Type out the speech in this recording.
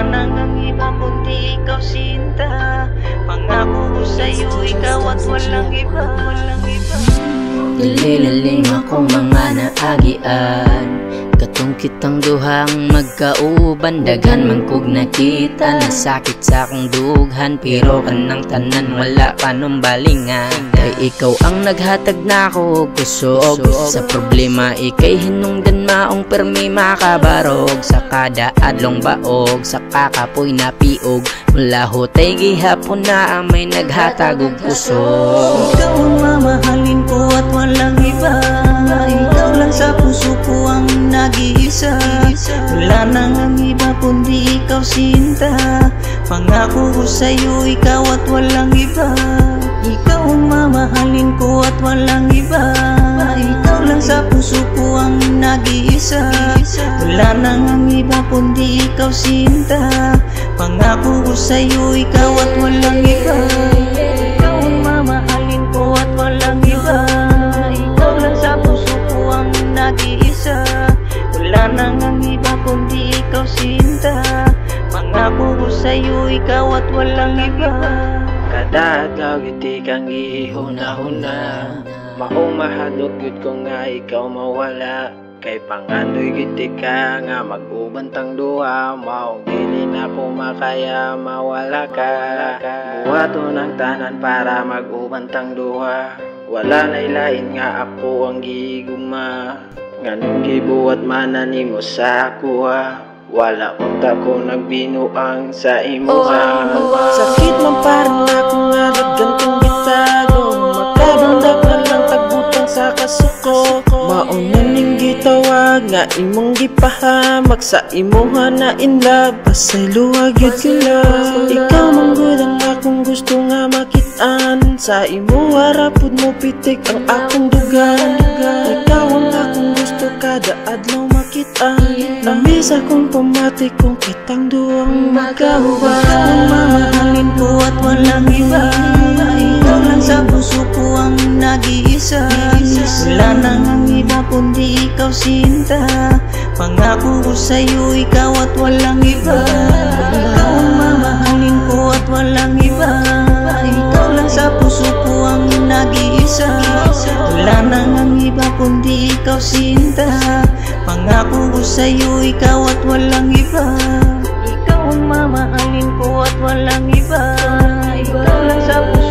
nang ang iba kundi ikaw sinta. Pangako ko sa'yo ikaw at walang iba, walang iba. Dali-laling ako mga naagian, katong kitang duhang magkauban. Daghan man kog nakita na sakit sa akong dughan, pero kanang tanan wala pa nung balingan. Kay ikaw ang naghatag na ako kusog, sa problema ikay hinungdan maong permi makabarog. Sa kada adlong baog, sa kakapoy na piog, mula hotay gihapon na may naghatag og kusog. Ikaw ang mamahalin ko at walang iba, ikaw lang sa puso ko ang nag-iisa. Wala nang ang iba kundi ikaw sinta. Pangako ko sa'yo ikaw at walang iba. Ikaw ang mamahalin ko at walang iba, ikaw lang sa puso ko ang nag-iisa. Wala nang ang iba kundi ikaw sinta. Pangako ko sa'yo ikaw at walang iba. Ikaw ang mamahalin ko at walang iba, ikaw lang sa puso ko ang nag-iisa. Wala nang ang iba kundi ikaw sinta. Pangako ko sa'yo ikaw at walang iba. Kada adlaw giti kang gihuna-huna, maumahadok gud ko nga ikaw mawala. Kay panganoy giti ka nga mag-ubantang duha, maong dili na ko makaya mawala ka. Buhaton ang tanan para mag-ubantang duha, wala na ilain nga ako ang giguma. Nganong gibuhat man nimo sa kuha, wala unta ko nagbinuang sa imuha. Sakit man parang ako nga gantong bitago, makabundak na lang tagbutang sa kasuko. Mauna ning gitawag nga imong gipahamak, sa imuha na in love, pasay luwag yun sila. Ikaw manggod ang akong gusto nga makitaan, sa imuha rapod mo pitik ang akong dugan. Ikaw ang akong gusto kada adlaw makitaan, lamis akong pamati kung kitang duwang magkahuban. Ang mamahalin ko at walang iba, ikaw lang sa puso ko ang nag-iisa. Wala nang ang iba kundi ikaw sinta. Pangako ko sa'yo ikaw at walang iba. Ikaw ang mamahalin ko at walang iba, ikaw lang sa puso ko ang nag-iisa. Wala nang ang iba kundi ikaw sinta. Pangako ko sa'yo ikaw at walang iba. Ikaw ang mamahalin ko at walang iba, ikaw lang sa puso